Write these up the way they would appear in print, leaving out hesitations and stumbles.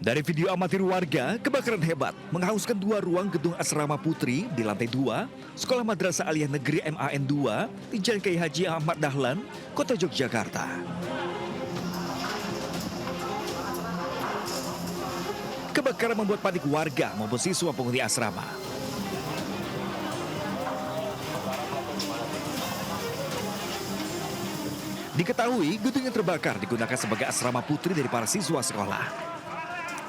Dari video amatir warga, kebakaran hebat menghanguskan 2 ruang gedung asrama putri di lantai 2, Sekolah Madrasah Aliyah Negeri MAN 2 di Jalan Kiai Haji Ahmad Dahlan, Kota Yogyakarta. Kebakaran membuat panik warga maupun siswa penghuni asrama. Diketahui gedung yang terbakar digunakan sebagai asrama putri dari para siswa sekolah.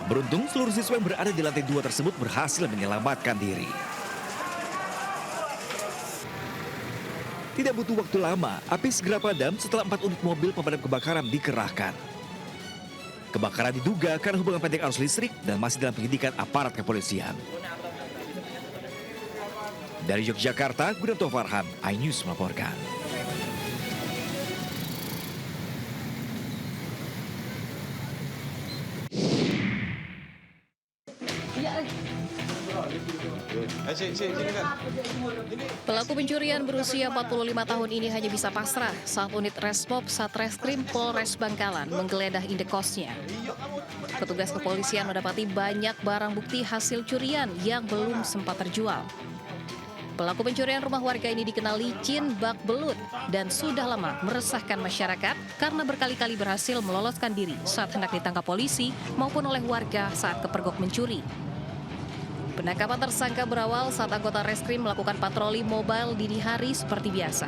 Beruntung seluruh siswa yang berada di lantai 2 tersebut berhasil menyelamatkan diri. Tidak butuh waktu lama, api segera padam setelah 4 unit mobil pemadam kebakaran dikerahkan. Kebakaran diduga karena hubungan pendek arus listrik dan masih dalam penyidikan aparat kepolisian. Dari Yogyakarta, Gunato Farhan, iNews melaporkan. Pelaku pencurian berusia 45 tahun ini hanya bisa pasrah saat unit Resmob Satreskrim Polres Bangkalan menggeledah indekosnya. Petugas kepolisian mendapati banyak barang bukti hasil curian yang belum sempat terjual. Pelaku pencurian rumah warga ini dikenal licin, bak belut, dan sudah lama meresahkan masyarakat karena berkali-kali berhasil meloloskan diri saat hendak ditangkap polisi maupun oleh warga saat kepergok mencuri. Penangkapan tersangka berawal saat anggota reskrim melakukan patroli mobile dini hari seperti biasa.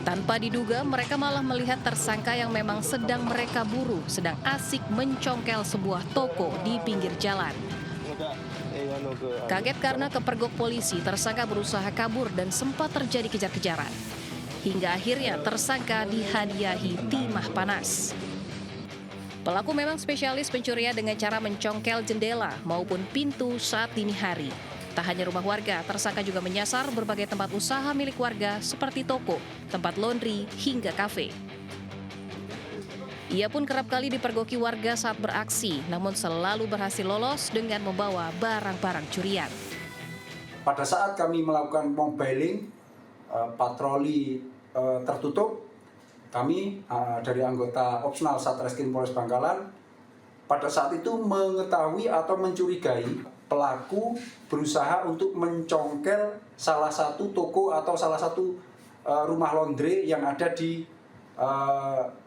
Tanpa diduga, mereka malah melihat tersangka yang memang sedang mereka buru, sedang asik mencongkel sebuah toko di pinggir jalan. Kaget karena kepergok polisi, tersangka berusaha kabur dan sempat terjadi kejar-kejaran. Hingga akhirnya tersangka dihadiahi timah panas. Pelaku memang spesialis pencurian dengan cara mencongkel jendela maupun pintu saat dini hari. Tak hanya rumah warga, tersangka juga menyasar berbagai tempat usaha milik warga seperti toko, tempat laundry, hingga kafe. Ia pun kerap kali dipergoki warga saat beraksi, namun selalu berhasil lolos dengan membawa barang-barang curian. Pada saat kami melakukan mobiling, patroli tertutup, kami dari anggota opsional Satreskrim Polres Bangkalan pada saat itu mengetahui atau mencurigai pelaku berusaha untuk mencongkel salah satu toko atau salah satu rumah laundry yang ada di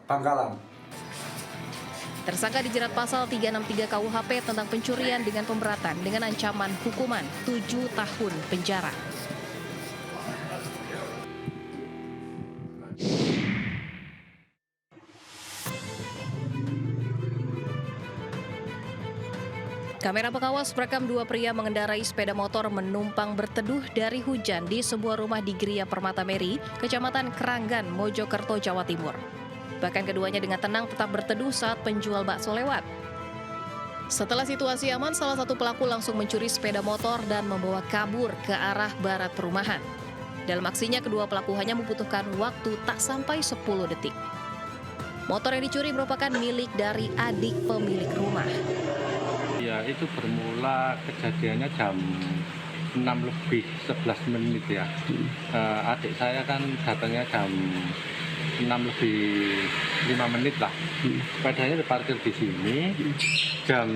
Bangkalan. Tersangka dijerat pasal 363 KUHP tentang pencurian dengan pemberatan dengan ancaman hukuman 7 tahun penjara. Kamera pengawas merekam 2 pria mengendarai sepeda motor menumpang berteduh dari hujan di sebuah rumah di Gria Permata Meri, Kecamatan Keranggan, Mojokerto, Jawa Timur. Bahkan keduanya dengan tenang tetap berteduh saat penjual bakso lewat. Setelah situasi aman, salah satu pelaku langsung mencuri sepeda motor dan membawa kabur ke arah barat perumahan. Dalam aksinya, kedua pelaku hanya membutuhkan waktu tak sampai 10 detik. Motor yang dicuri merupakan milik dari adik pemilik rumah. Ya, itu bermula kejadiannya jam 6:11 ya. Adik saya kan datangnya jam 6:05 lah. Sepedanya diparkir di sini. Jam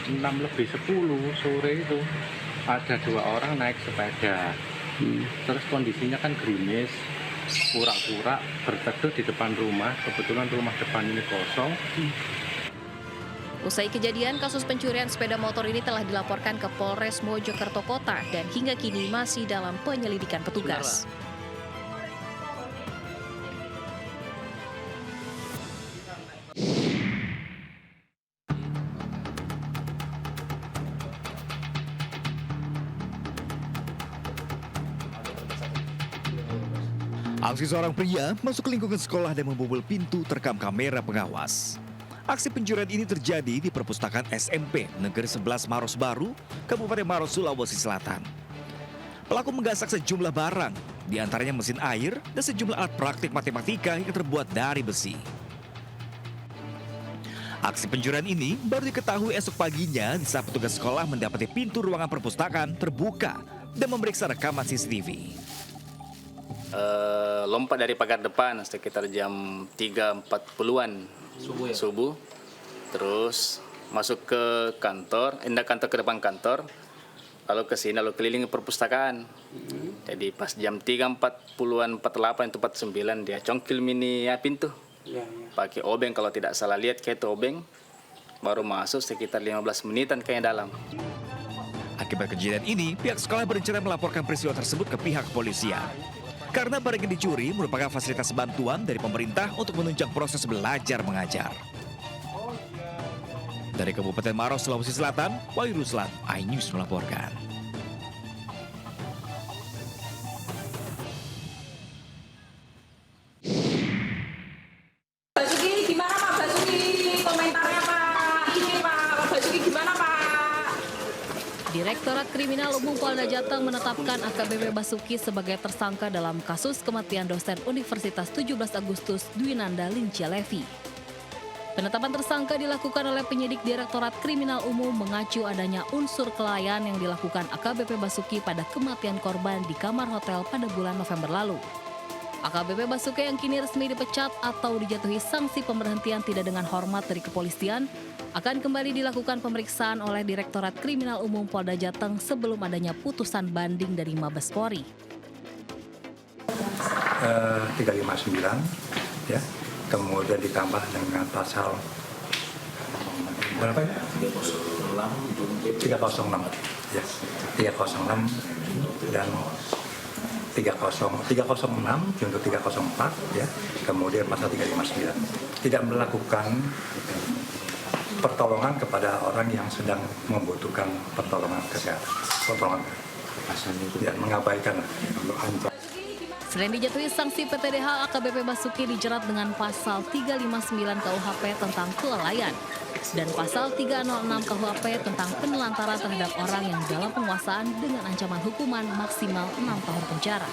6:10 sore itu ada 2 orang naik sepeda. Terus kondisinya kan gerimis, pura-pura berteduh di depan rumah. Kebetulan rumah depan ini kosong. Usai kejadian, kasus pencurian sepeda motor ini telah dilaporkan ke Polres Mojokerto Kota dan hingga kini masih dalam penyelidikan petugas. Aksi seorang pria masuk ke lingkungan sekolah dan membobol pintu terekam kamera pengawas. Aksi pencurian ini terjadi di perpustakaan SMP Negeri 11 Maros Baru, Kabupaten Maros, Sulawesi Selatan. Pelaku menggasak sejumlah barang, di antaranya mesin air dan sejumlah alat praktik matematika yang terbuat dari besi. Aksi pencurian ini baru diketahui esok paginya saat petugas sekolah mendapati pintu ruangan perpustakaan terbuka dan memeriksa rekaman CCTV. Lompat dari pagar depan sekitar jam 3.40-an subuh. Terus masuk ke kantor, kantor ke depan kantor, lalu ke sini, lalu keliling perpustakaan. Jadi pas jam 3.40-an, 48 itu 49 dia congkil mini pintu. Pakai obeng, kalau tidak salah lihat kayak itu obeng, baru masuk sekitar 15 menitan kayaknya dalam. Akibat kejadian ini, pihak sekolah berencana melaporkan peristiwa tersebut ke pihak kepolisian. Karena barang yang dicuri merupakan fasilitas bantuan dari pemerintah untuk menunjang proses belajar mengajar. Dari Kabupaten Maros, Sulawesi Selatan, Wahyu Ruslan, iNews melaporkan. Basuki gimana Pak Basuki? Komentarnya Pak. Ini Pak Basuki gimana Pak? Direktorat Kriminal Umum Polda Jateng menetapkan AKBP Basuki sebagai tersangka dalam kasus kematian dosen Universitas 17 Agustus Dwinanda Lincialevi. Penetapan tersangka dilakukan oleh penyidik Direktorat Kriminal Umum mengacu adanya unsur kelalaian yang dilakukan AKBP Basuki pada kematian korban di kamar hotel pada bulan November lalu. AKBP Basuki yang kini resmi dipecat atau dijatuhi sanksi pemberhentian tidak dengan hormat dari kepolisian akan kembali dilakukan pemeriksaan oleh Direktorat Kriminal Umum Polda Jateng sebelum adanya putusan banding dari Mabes Polri. 359 ya, kemudian ditambah dengan pasal berapa ya? 306 ya, 306 dan 306 untuk 304 ya, kemudian pasal 359 tidak melakukan pertolongan kepada orang yang sedang membutuhkan pertolongan kesehatan, mengabaikan. Selain dijatuhi sanksi PTDH, AKBP Basuki dijerat dengan pasal 359 KUHP tentang kelalaian dan pasal 306 KUHP tentang penelantaran terhadap orang yang dalam penguasaan dengan ancaman hukuman maksimal 6 tahun penjara.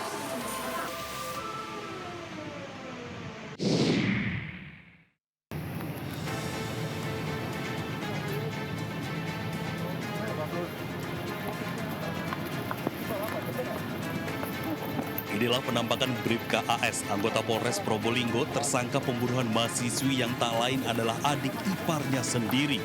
Inilah penampakan Bribka AS, anggota Polres Probolinggo, tersangka pembunuhan mahasiswi yang tak lain adalah adik iparnya sendiri.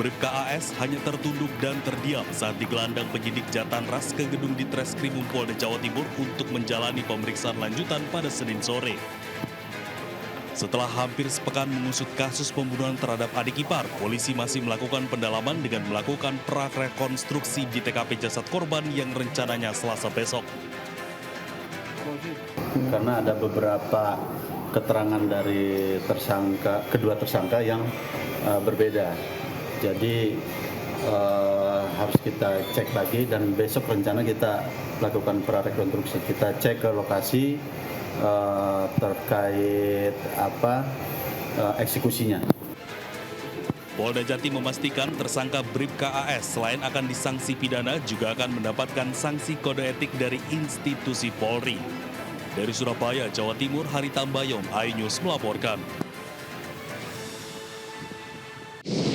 Bribka AS hanya tertunduk dan terdiam saat digelandang penyidik Jatanras ke gedung Ditreskrimum Polda Jawa Timur untuk menjalani pemeriksaan lanjutan pada Senin sore. Setelah hampir sepekan mengusut kasus pembunuhan terhadap adik ipar, polisi masih melakukan pendalaman dengan melakukan prarekonstruksi di TKP jasad korban yang rencananya Selasa besok. Karena ada beberapa keterangan dari kedua tersangka yang berbeda. Jadi harus kita cek lagi dan besok rencana kita lakukan prarekonstruksi. Kita cek ke lokasi terkait eksekusinya. Polda Jatim memastikan tersangka Bribka AS selain akan disanksi pidana juga akan mendapatkan sanksi kode etik dari institusi Polri. Dari Surabaya, Jawa Timur, Hari Tambayong, iNews melaporkan.